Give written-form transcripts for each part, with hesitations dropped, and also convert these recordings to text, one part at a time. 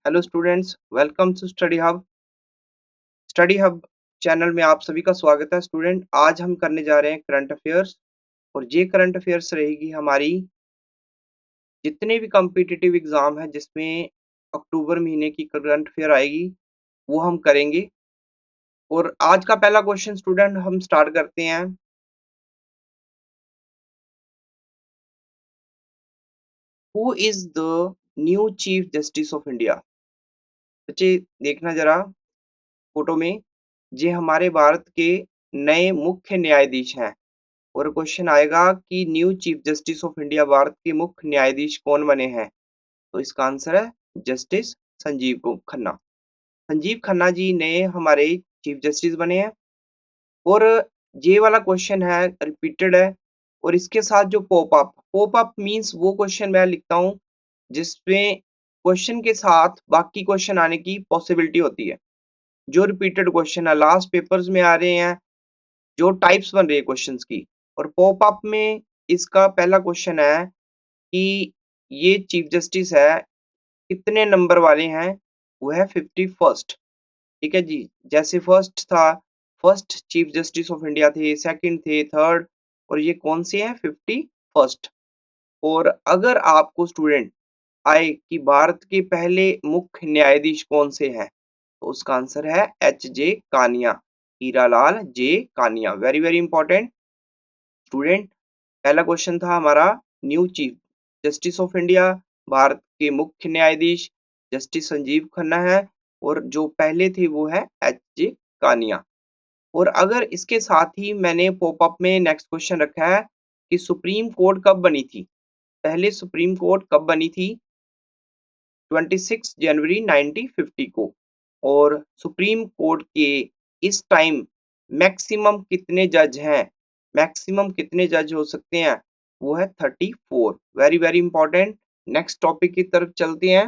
Hello students, welcome to study hub. Study hub channel में आप सभी का स्वागत है। स्टूडेंट, आज हम करने जा रहे हैं करंट अफेयर्स। और ये करंट अफेयर्स रहेगी हमारी जितने भी कॉम्पिटिटिव एग्जाम है जिसमें अक्टूबर महीने की करंट अफेयर आएगी वो हम करेंगे। और आज का पहला क्वेश्चन स्टूडेंट हम स्टार्ट करते हैं। Who is the new chief justice of India? बच्चे देखना जरा फोटो में, ये हमारे भारत के नए मुख्य न्यायाधीश हैं। और क्वेश्चन आएगा कि new chief justice of India Bharat के मुख्य न्यायाधीश कौन बने हैं? तो इसका आंसर है जस्टिस खन्ना। संजीव खन्ना जी नए हमारे चीफ जस्टिस बने हैं। और ये वाला क्वेश्चन है रिपीटेड है। और इसके साथ जो पॉप अप मीन्स वो क्वेश्चन मैं लिखता हूँ जिसमें क्वेश्चन के साथ बाकी क्वेश्चन आने की पॉसिबिलिटी होती है। जो रिपीटेड क्वेश्चन है लास्ट पेपर्स में आ रहे हैं, जो टाइप्स बन रही है क्वेश्चंस की। और पॉप अप में इसका पहला क्वेश्चन है कि ये चीफ जस्टिस है कितने नंबर वाले हैं? वो है 51st। ठीक है जी। जैसे फर्स्ट था, first chief justice of India थे, सेकंड थे, थर्ड, और ये कौन से हैं? 51st। और अगर आपको स्टूडेंट आए कि भारत के पहले मुख्य न्यायाधीश कौन से हैं, तो उसका आंसर है H J Kania, Hiralal J Kania. Very very important student. पहला क्वेश्चन था हमारा new chief justice of India, Bharat के मुख्य न्यायाधीश जस्टिस संजीव खन्ना है। और जो पहले थे वो है एच जे कानिया। और अगर इसके साथ ही मैंने पॉपअप में नेक्स्ट क्वेश्चन रखा है कि सुप्रीम कोर्ट कब बनी थी? पहले सुप्रीम कोर्ट कब बनी थी? 26 जनवरी 1950 को। और सुप्रीम कोर्ट के इस टाइम मैक्सिमम कितने जज हैं? मैक्सिमम कितने जज हो सकते हैं? वो है 34। Very very important. Next topic की तरफ चलते हैं।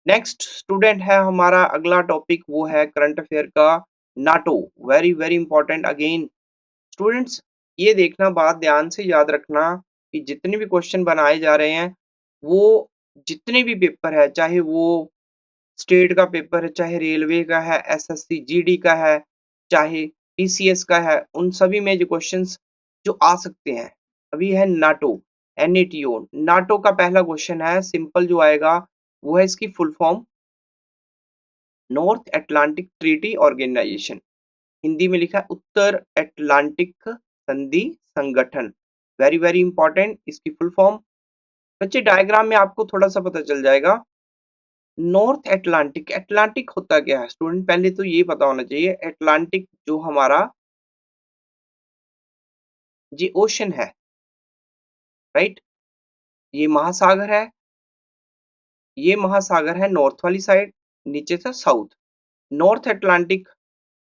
नेक्स्ट स्टूडेंट है हमारा अगला टॉपिक, वो है करंट अफेयर का NATO. Very very important again students. ये देखना, बात ध्यान से याद रखना कि जितने भी क्वेश्चन बनाए जा रहे हैं वो जितने भी पेपर है, चाहे वो स्टेट का पेपर है, चाहे रेलवे का है, एसएससी जीडी का है, चाहे पीसीएस का है, उन सभी में जो क्वेश्चंस जो आ सकते हैं। अभी है नाटो, एनएटीओ। नाटो का पहला क्वेश्चन है सिंपल जो आएगा वो है इसकी full form, North Atlantic Treaty Organisation. Hindi में लिखा है उत्तर अटलांटिक संधि संगठन। वेरी वेरी इंपॉर्टेंट इसकी फुल फॉर्म। बच्चे डायग्राम में आपको थोड़ा सा पता चल जाएगा। नॉर्थ अटलांटिक, अटलांटिक होता क्या है स्टूडेंट? पहले तो ये पता होना चाहिए अटलांटिक जो हमारा जी ओशन है, राइट, ये महासागर है। ये महासागर है नॉर्थ वाली साइड, नीचे से साउथ। नॉर्थ अटलांटिक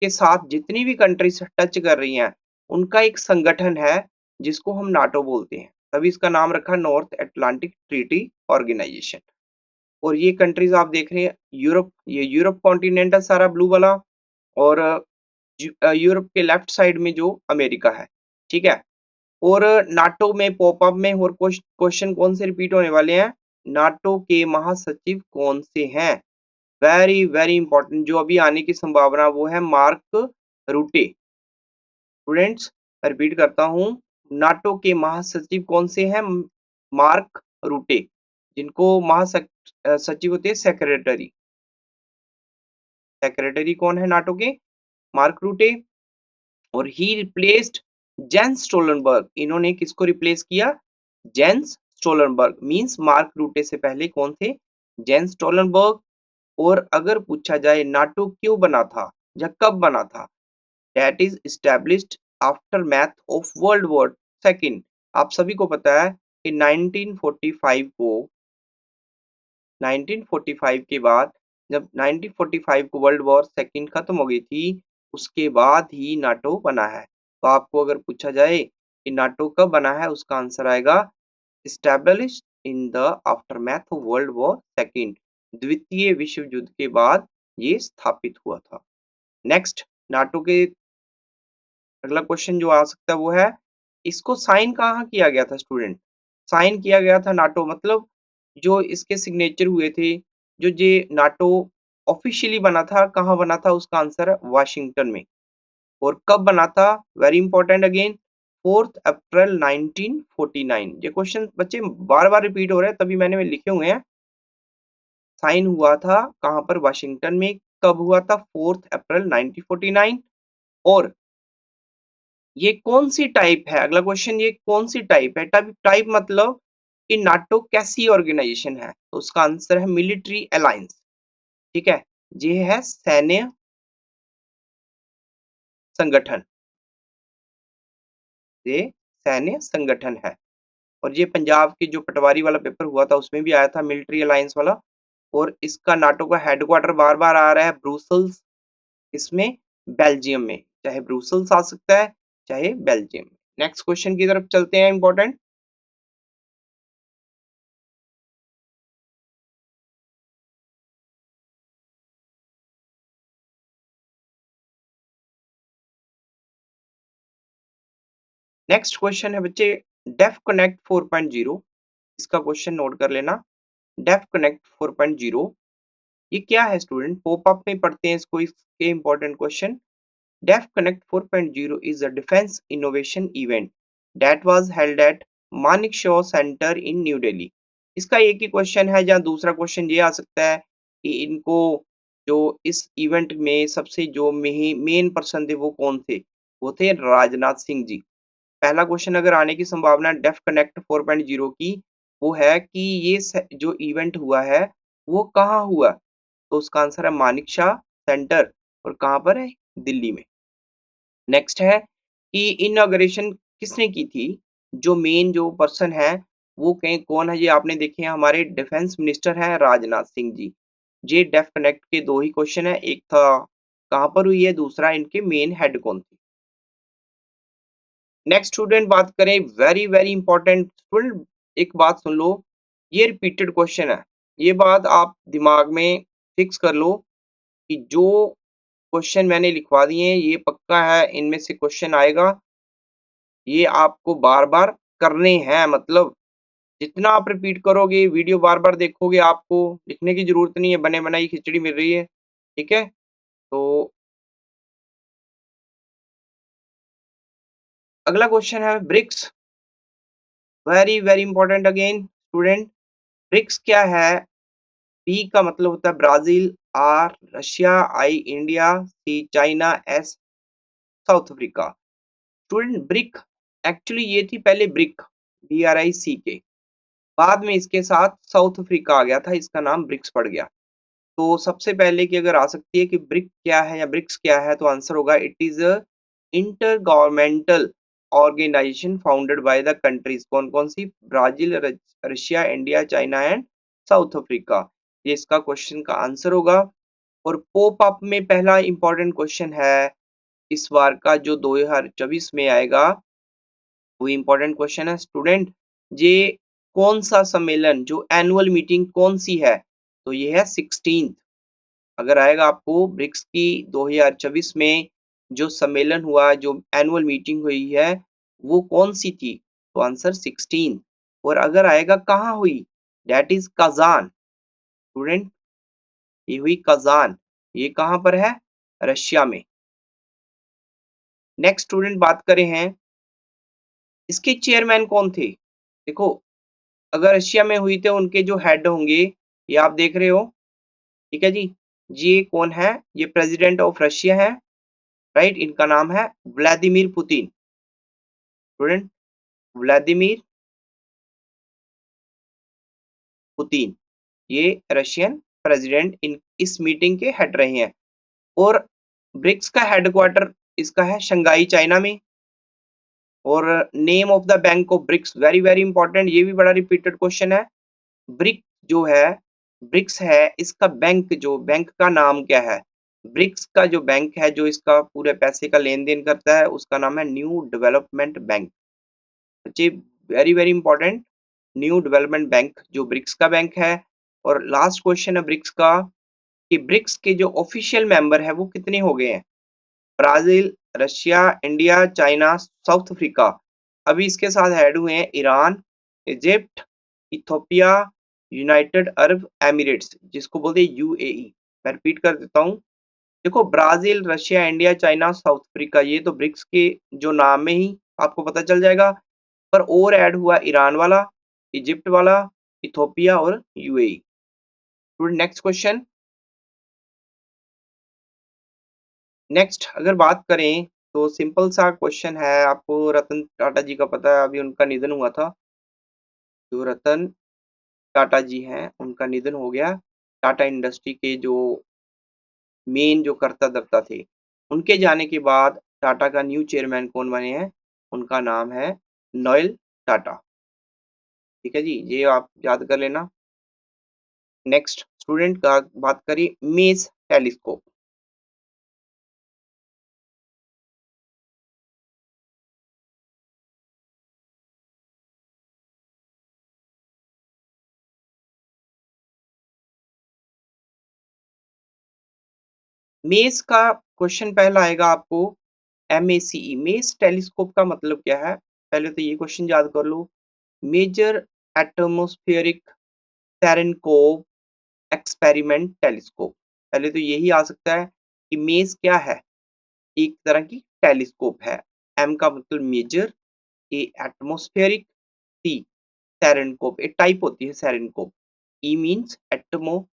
के साथ जितनी भी कंट्रीज टच कर रही हैं उनका एक संगठन है जिसको हम नाटो बोलते हैं। तभी इसका नाम रखा नॉर्थ अटलांटिक ट्रीटी ऑर्गेनाइजेशन। और ये कंट्रीज आप देख रहे हैं यूरोप, ये यूरोप कॉन्टिनेंट है सारा ब्लू वाला। और यूरोप के लेफ्ट साइड में जो अमेरिका है, ठीक है। और नाटो में पॉपअप में और क्वेश्चन कौन से रिपीट होने वाले हैं? नाटो के महासचिव कौन से हैं? Very very important. जो अभी आने की संभावना वो है मार्क रूटे। स्टूडेंट्स रिपीट करता हूँ, नाटो के महासचिव कौन से हैं? मार्क रूटे, जिनको महासचिव होते हैं सेक्रेटरी। सेक्रेटरी कौन है नाटो के? मार्क रूटे। और ही रिप्लेस्ड जेंस स्टोलनबर्ग। इन्होंने किसको रिप्लेस किया? Gents Stoltenberg. मींस मार्क रूटे से पहले कौन थे? Gents Stoltenberg. और अगर पूछा जाए नाटो क्यों बना था या कब बना था, that is established after math of world war second. आप सभी को पता है कि 1945 को, 1945 के बाद, जब 1945 को वर्ल्ड वॉर सेकंड खत्म हो गई थी, उसके बाद ही नाटो बना है। तो आपको अगर पूछा जाए कि नाटो कब बना है, उसका आंसर आएगा established in the aftermath of World War II। द्वितीय विश्व युद्ध के बाद ये स्थापित हुआ था। नेक्स्ट नाटो के अगला क्वेश्चन जो आ सकता है वो है इसको साइन कहाँ किया गया था स्टूडेंट? साइन किया गया था नाटो, मतलब जो इसके सिग्नेचर हुए थे, जो ये नाटो ऑफिशियली बना था, कहाँ बना था? उसका आंसर है वाशिंगटन में। और कब बना था? वेरी इंपॉर्टेंट अगेन, 4 अप्रैल 1949। ये क्वेश्चन बच्चे बार बार रिपीट हो रहे हैं, तभी मैंने लिखे हुए हैं। साइन हुआ था कहाँ पर? वाशिंगटन में। कब हुआ था? 4 अप्रैल 1949। और ये कौन सी टाइप है? अगला क्वेश्चन, ये कौन सी टाइप है? टाइप टाइप मतलब कि नाटो कैसी ऑर्गेनाइजेशन है? तो उसका आंसर है मिलिट्री अलायंस। ठीक है, ये है सैन्य संगठन, ये सैन्य संगठन है। और ये पंजाब की जो पटवारी वाला पेपर हुआ था उसमें भी आया था मिलिट्री अलायंस वाला। और इसका नाटो का हेडक्वार्टर बार बार आ रहा है ब्रुसेल्स, इसमें बेल्जियम में, चाहे ब्रुसेल्स आ सकता है चाहे बेल्जियम। नेक्स्ट क्वेश्चन की तरफ चलते हैं, इंपॉर्टेंट। नेक्स्ट क्वेश्चन है बच्चे डेफ कनेक्ट 4.0। इसका क्वेश्चन नोट कर लेना। डेफ कनेक्ट 4.0 ये क्या है स्टूडेंट? पॉपअप में पढ़ते हैं इसको, इसके important question. Def connect 4.0 is a defense innovation event that was held at Manekshaw Center in New Delhi। इसका एक ही क्वेश्चन है, जहाँ दूसरा क्वेश्चन ये आ सकता है कि इनको जो इस इवेंट में सबसे जो मेन पर्सन थे वो कौन थे? वो थे राजनाथ सिंह जी। पहला क्वेश्चन अगर आने की संभावना डेफ कनेक्ट 4.0 की, वो है कि ये जो इवेंट हुआ है वो कहाँ हुआ? तो उसका आंसर है मानिक शाह सेंटर। और कहाँ पर है? दिल्ली में। नेक्स्ट है कि इनॉग्रेशन किसने की थी? जो मेन जो पर्सन है वो कहीं कौन है? ये आपने देखे हैं, हमारे डिफेंस मिनिस्टर हैं राजनाथ सिंह जी। ये डेफ कनेक्ट के दो ही क्वेश्चन है, एक था कहाँ पर हुई है, दूसरा इनके मेन हेड कौन थे। नेक्स्ट स्टूडेंट बात करें, वेरी वेरी इंपॉर्टेंट स्टूडेंट, एक बात सुन लो, ये रिपीटेड क्वेश्चन है। ये बात आप दिमाग में फिक्स कर लो कि जो क्वेश्चन मैंने लिखवा दिए हैं ये पक्का है, इनमें से क्वेश्चन आएगा। ये आपको बार बार करने हैं, मतलब जितना आप रिपीट करोगे, वीडियो बार बार देखोगे, आपको लिखने की जरूरत नहीं है, बने बनाई खिचड़ी मिल रही है। ठीक है, तो अगला क्वेश्चन है BRICS. Very very important again student, BRICS क्या है? बी का मतलब होता है Brazil, R Russia, I India, C China, S South Africa. Student BRIC actually ये थी पहले ब्रिक, BRICK, बाद में इसके साथ साउथ अफ्रीका आ गया था, इसका नाम ब्रिक्स पड़ गया। तो सबसे पहले की अगर आ सकती है कि ब्रिक क्या है या ब्रिक्स क्या है, तो आंसर होगा it is a intergovernmental organization founded by the countries. कौन कौन सी? Brazil, Russia, India, China and South Africa. ये इसका क्वेश्चन का आंसर होगा। और पोप अप में पहला इंपॉर्टेंट क्वेश्चन है इस बार का जो 2024 में आएगा, वो इम्पोर्टेंट क्वेश्चन है स्टूडेंट। ये कौन सा सम्मेलन, जो एनुअल मीटिंग कौन सी है? तो ये है 16th। अगर आएगा आपको ब्रिक्स की 2024 में जो सम्मेलन हुआ, जो एनुअल मीटिंग हुई है, वो कौन सी थी? तो आंसर 16। और अगर आएगा कहाँ हुई, दैट इज कजान। स्टूडेंट ये हुई कजान, ये कहाँ पर है? रशिया में। नेक्स्ट स्टूडेंट बात करें हैं, इसके चेयरमैन कौन थे? देखो, अगर रशिया में हुई तो उनके जो हेड होंगे, ये आप देख रहे हो। ठीक है जी, ये कौन है? ये प्रेसिडेंट ऑफ रशिया है, राइट। इनका नाम है Vladimir Putin. Student Vladimir Putin, ये रशियन प्रेसिडेंट इन इस मीटिंग के हेड रहे हैं। और ब्रिक्स का हेडक्वार्टर इसका है शंघाई, चाइना में। और name of the bank of BRICS, very very important, ये भी बड़ा रिपीटेड क्वेश्चन है। ब्रिक जो है, ब्रिक्स है, इसका बैंक, जो बैंक का नाम क्या है? ब्रिक्स का जो बैंक है, जो इसका पूरे पैसे का लेन देन करता है, उसका नाम है न्यू डेवलपमेंट बैंक। बच्चे very very important, new development bank जो ब्रिक्स का बैंक है। और लास्ट क्वेश्चन है ब्रिक्स का, कि ब्रिक्स के जो ऑफिशियल मेंबर है वो कितने हो गए हैं? Brazil, Russia, India, China, south Africa. अभी इसके साथ ऐड हुए हैं Iran, Egypt, Ethiopia, United Arab Emirates, जिसको बोलते हैं यूएई। मैं रिपीट कर देता हूँ। देखो, Brazil, Russia, India, China, south Africa, ये तो ब्रिक्स के जो नाम में ही आपको पता चल जाएगा। पर और ऐड हुआ ईरान वाला, इजिप्ट वाला, इथोपिया और यूएई। Next question. नेक्स्ट अगर बात करें तो सिंपल सा क्वेश्चन है। आपको रतन टाटा जी का पता है, अभी उनका निधन हुआ था। जो रतन टाटा जी हैं, उनका निधन हो गया। टाटा इंडस्ट्री के जो मेन जो कर्ता धर्ता थे, उनके जाने के बाद टाटा का न्यू चेयरमैन कौन बने हैं? उनका नाम है नोएल टाटा। ठीक है जी, ये आप याद कर लेना। नेक्स्ट स्टूडेंट का बात करिए, मेस टेलीस्कोप। मेस का क्वेश्चन पहला आएगा आपको, एमएसीई, मेस टेलीस्कोप का मतलब क्या है? पहले तो ये क्वेश्चन याद कर लो। Major atmospheric cherenkov experiment telescope. पहले तो यही आ सकता है कि मेस क्या है? एक तरह की टेलीस्कोप है। एम का मतलब मेजर, ए एटमॉस्फेरिक, सी सेरेनकोप, एक टाइप होती है सेरेनकोप, ई मींस एटमो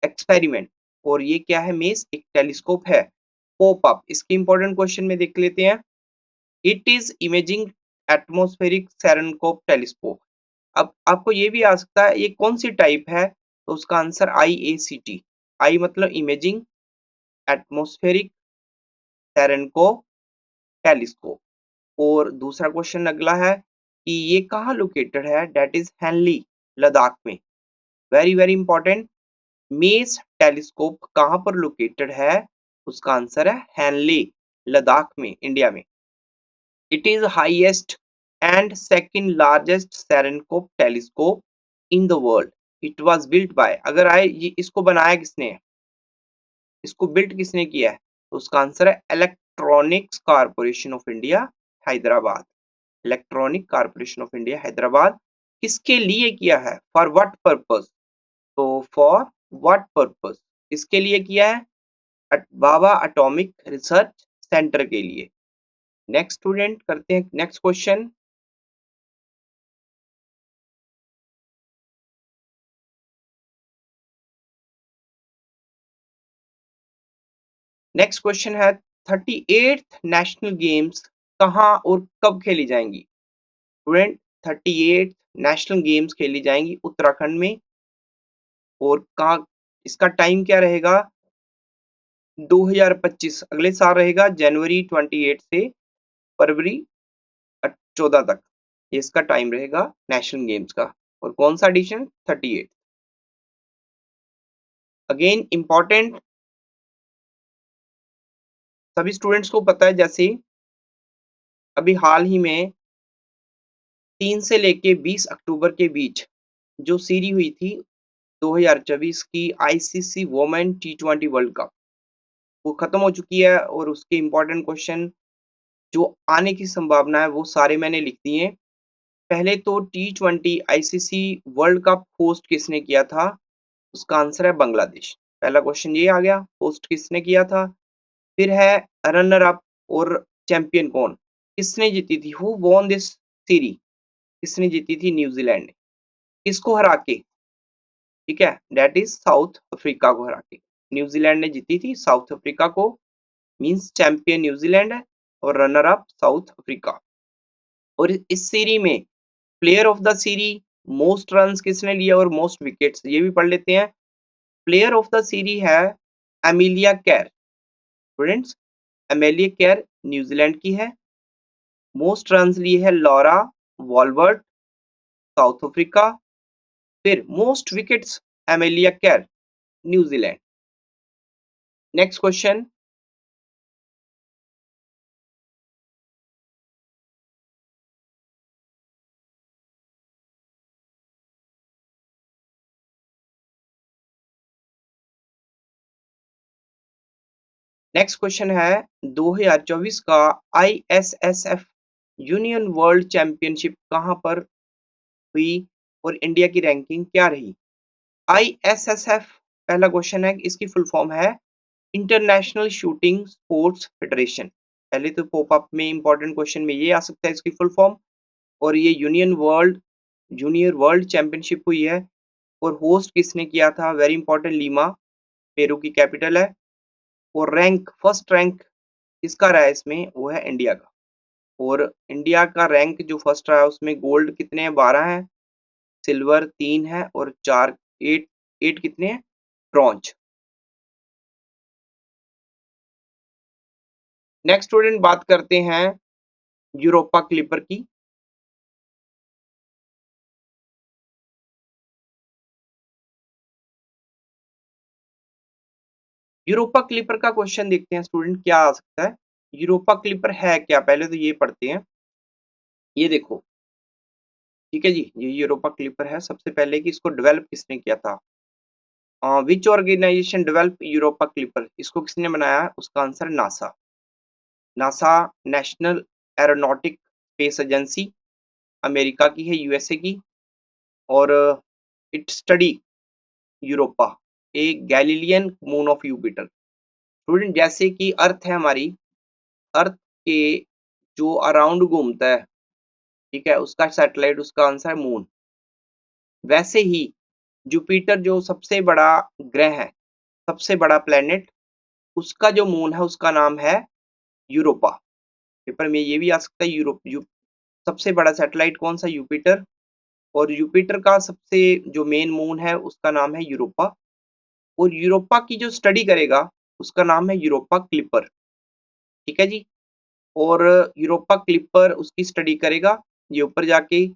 एक्सपेरिमेंट, और ये क्या है? मेस एक टेलीस्कोप है। पोप अप, इसके इंपॉर्टेंट क्वेश्चन में देख लेते हैं। It is imaging atmospheric cherenkov telescope. अब आपको ये भी आ सकता है, ये कौन सी टाइप है? तो उसका आंसर IACT। आई मतलब इमेजिंग एटमॉस्फेरिक सेरेनकोप टेलीस्कोप। और दूसरा क्वेश्चन अगला है कि ये कहाँ लोकेटेड है? डेट इज हेनली, लद्दाख में। Very very important. Mess telescope कहाँ पर लोकेटेड है? उसका आंसर है हेनली, लद्दाख में, इंडिया में। It is highest and second largest cherenkov telescope in the world. It was built by, अगर आए ये इसको बनाया किसने है, इसको बिल्ट किसने किया है? तो उसका आंसर है electronics corporation of India, Hyderabad. Electronic corporation of India, Hyderabad. किसके लिए किया है? For what purpose? तो फॉर व्हाट पर्पस इसके लिए किया है? बाबा एटॉमिक रिसर्च सेंटर के लिए। नेक्स्ट स्टूडेंट करते हैं नेक्स्ट क्वेश्चन। नेक्स्ट क्वेश्चन है, 38th नेशनल गेम्स कहाँ और कब खेली जाएंगी? स्टूडेंट, 38th नेशनल गेम्स खेली जाएंगी उत्तराखंड में। और कहाँ? इसका टाइम क्या रहेगा? 2025, अगले साल रहेगा, जनवरी 28 से फरवरी 14 तक। ये इसका टाइम रहेगा नेशनल गेम्स का। और कौन सा एडिशन? 38। अगेन इंपॉर्टेंट, सभी स्टूडेंट्स को पता है, जैसे अभी हाल ही में 3 से लेके 20 अक्टूबर के बीच जो सीरीज हुई थी 2024 की ICC women T20 world cup, वो खत्म हो चुकी है। और उसके इम्पोर्टेंट क्वेश्चन जो आने की संभावना है वो सारे मैंने लिख दिए हैं। पहले तो T20 ICC world cup host किसने किया था? उसका आंसर है बांग्लादेश। पहला क्वेश्चन ये आ गया, होस्ट किसने किया था। फिर है रनर अप और चैंपियन कौन, किसने जीती थी? हु वॉन दिस सीरीज, किसने जीती थी? न्यूजीलैंड ने। किसको हरा के? ठीक है, दैट इज साउथ अफ्रीका को हरा के न्यूजीलैंड ने जीती थी साउथ अफ्रीका को। मींस चैंपियन न्यूजीलैंड है और रनर अप साउथ अफ्रीका। और इस सीरीज में player of the series, most runs किसने लिया और मोस्ट विकेट्स, ये भी पढ़ लेते हैं। प्लेयर ऑफ द सीरीज है Amelia Kerr. Students, Amelia Kerr New Zealand की है। मोस्ट रन्स लिए है लॉरा वॉलबर्ट, साउथ अफ्रीका। फिर most wickets Amelia Kerr, New Zealand. Next question. Next question है, 2024 का ISSF यूनियन वर्ल्ड चैंपियनशिप कहाँ पर हुई और इंडिया की रैंकिंग क्या रही? ISSF पहला क्वेश्चन है, इसकी फुल फॉर्म है इंटरनेशनल शूटिंग स्पोर्ट्स फेडरेशन। पहले तो पॉपअप में इंपॉर्टेंट क्वेश्चन में ये आ सकता है इसकी फुल फॉर्म। और ये जूनियर वर्ल्ड चैंपियनशिप हुई है और होस्ट किसने किया था? वेरी इंपॉर्टेंट, लीमा, पेरू की कैपिटल है। और फर्स्ट रैंक किसका रहा है इसमें? वो है इंडिया का। और इंडिया का रैंक जो फर्स्ट रहा है उसमें गोल्ड कितने हैं? 12 हैं, सिल्वर 3 है और 4 8 8 कितने हैं? ब्रॉन्ज। नेक्स्ट स्टूडेंट बात करते हैं यूरोपा क्लिपर की। यूरोपा क्लिपर का क्वेश्चन देखते हैं स्टूडेंट क्या आ सकता है। यूरोपा क्लिपर है क्या? पहले तो ये पढ़ते हैं। ये देखो, ठीक है जी, ये यूरोपा क्लिपर है। सबसे पहले कि इसको डेवलप किसने किया था? Which organization develop Europa Clipper? इसको किसने बनाया? उसका answer NASA. NASA National Aeronautic Space Agency America की है, यूएसए की। और it study Europa, a Galilean moon of Jupiter. Student जैसे कि अर्थ है हमारी, अर्थ के जो अराउंड घूमता है, ठीक है, उसका सैटेलाइट, उसका आंसर है मून। वैसे ही जुपिटर जो सबसे बड़ा ग्रह है, सबसे बड़ा प्लेनेट, उसका जो मून है उसका नाम है यूरोपा। पेपर में ये भी आ सकता है, सबसे बड़ा सैटेलाइट कौन सा? यूपिटर। और यूपिटर का सबसे जो मेन मून है उसका नाम है यूरोपा। और यूरोपा की जो स्टडी करेगा उसका नाम है यूरोपा क्लिपर। ठीक है जी। और यूरोपा क्लिपर उसकी स्टडी करेगा ये ऊपर जाके।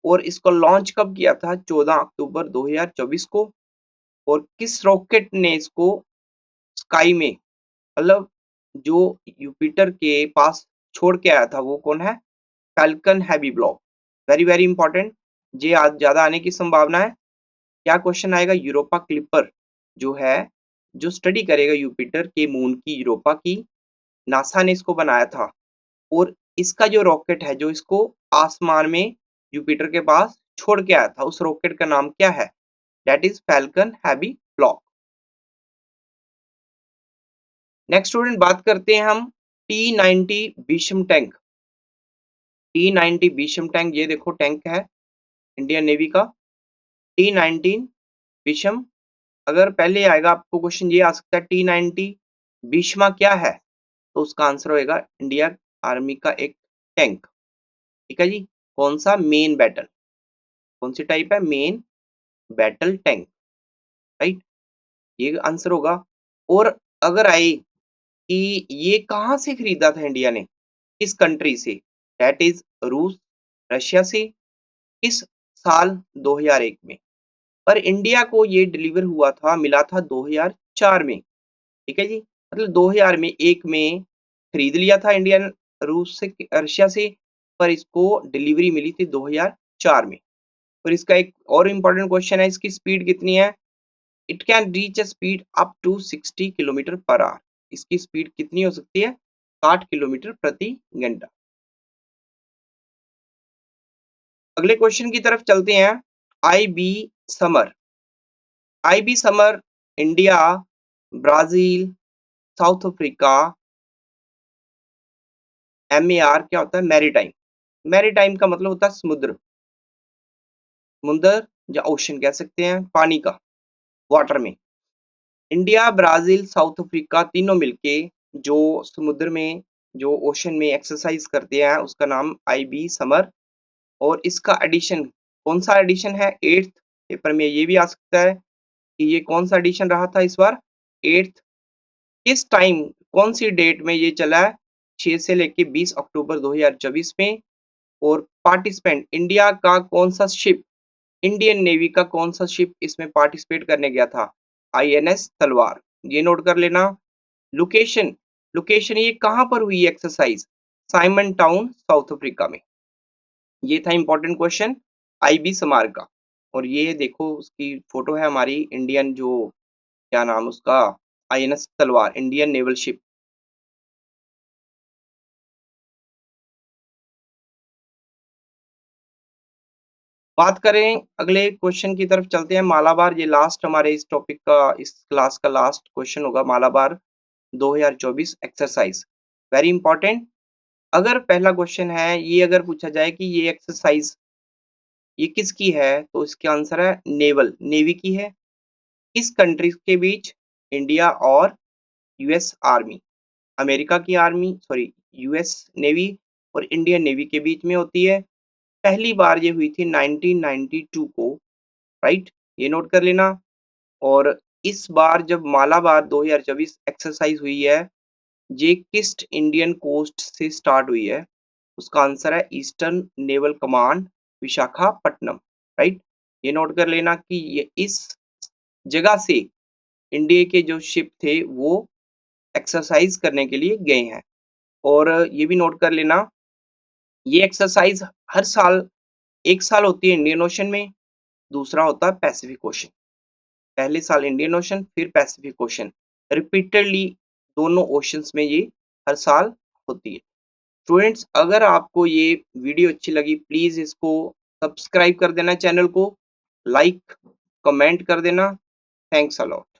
और इसको लॉन्च कब किया था? 14 अक्टूबर 2024 को। और किस रॉकेट ने इसको स्काई में, मतलब जो यूपिटर के पास छोड़ के आया था, वो कौन है? Falcon heavy block. Very very important, ये आज ज्यादा आने की संभावना है। क्या क्वेश्चन आएगा? यूरोपा क्लिपर जो है, जो स्टडी करेगा यूपिटर के मून की, यूरोपा की, नासा ने इसको बनाया था। और इसका जो रॉकेट है जो इसको आसमान में जुपिटर के पास छोड़ के आया था, उस रॉकेट का नाम क्या है? That is falcon heavy block. Next student बात करते हैं हम T90 Bhishma tank. T90 Bhishma tank, ये देखो टैंक है इंडियन नेवी का, T19 भीष्म। अगर पहले आएगा आपको क्वेश्चन ये आ सकता है T90 भीष्मा क्या है, तो उसका आंसर होएगा इंडिया आर्मी का एक टैंक। ठीक है जी। कौन सा? Main battle. कौन सी टाइप है? मेन बैटल टैंक, राइट, ये आंसर होगा। और अगर आए कि ये कहाँ से खरीदा था इंडिया ने, किस कंट्री से? दैट इज रूस, रशिया से। किस साल? 2001 में। पर इंडिया को ये डिलीवर हुआ था, मिला था 2004 में। ठीक है जी। मतलब 2001 में खरीद लिया था इंडिया ने रूस से, रशिया से, पर इसको डिलीवरी मिली थी 2004 में। और इसका एक और इम्पोर्टेंट क्वेश्चन है, इसकी स्पीड कितनी है? It can reach a speed up to 60 kilometre per hour. इसकी स्पीड कितनी हो सकती है? 60 किलोमीटर प्रति घंटा। अगले क्वेश्चन की तरफ चलते हैं। IB summer. IB summer India, Brazil, south Africa, MAR क्या होता है? मैरीटाइम। मैरीटाइम का मतलब होता है समुद्र, समुद्र या ओशन कह सकते हैं, पानी का, वाटर में। इंडिया, ब्राजील, साउथ अफ्रीका तीनों मिलके जो समुद्र में, जो ओशन में एक्सरसाइज करते हैं, उसका नाम IB समर। और इसका एडिशन, कौन सा एडिशन है? 8th। पेपर में ये भी आ सकता है कि ये कौन सा एडिशन रहा था इस बार? 8th। किस टाइम, कौन सी डेट में ये चला है? 6 से लेके 20 अक्टूबर 2024 में। और पार्टिसिपेंट इंडिया का कौन सा शिप, इंडियन नेवी का कौन सा शिप इसमें पार्टिसिपेट करने गया था? INS तलवार। ये नोट कर लेना। लोकेशन, लोकेशन ये कहाँ पर हुई exercise? Simon town, south Africa में। ये था इंपॉर्टेंट क्वेश्चन IB समार का। और ये देखो उसकी फोटो है हमारी इंडियन जो, क्या नाम उसका? INS तलवार, इंडियन नेवल शिप। बात करें अगले क्वेश्चन की तरफ चलते हैं। मालाबार, ये लास्ट हमारे इस टॉपिक का, इस क्लास का लास्ट क्वेश्चन होगा। Malabar 2024 exercise, very important. अगर पहला क्वेश्चन है, ये अगर पूछा जाए कि ये एक्सरसाइज ये किसकी है, तो इसका आंसर है नेवल, नेवी की है। किस कंट्री के बीच? इंडिया और यूएस आर्मी, अमेरिका की आर्मी, सॉरी, यूएस नेवी और इंडियन नेवी के बीच में होती है। पहली बार ये हुई थी 1992 को, राइट, ये नोट कर लेना। और इस बार जब मालाबार 2024 एक्सरसाइज हुई है, ये किस इंडियन कोस्ट से स्टार्ट हुई है? उसका आंसर है eastern naval command, Visakhapatnam, right. ये नोट कर लेना कि ये इस जगह से इंडिया के जो शिप थे वो एक्सरसाइज करने के लिए गए हैं। और ये भी नोट कर लेना, ये एक्सरसाइज हर साल, एक साल होती है इंडियन ओशन में, दूसरा होता है पैसिफिक ओशन। पहले साल इंडियन ओशन, फिर पैसिफिक ओशन, रिपीटेडली दोनों ओशंस में ये हर साल होती है। स्टूडेंट्स, अगर आपको ये वीडियो अच्छी लगी, प्लीज इसको सब्सक्राइब कर देना, चैनल को लाइक कमेंट कर देना। Thanks a lot.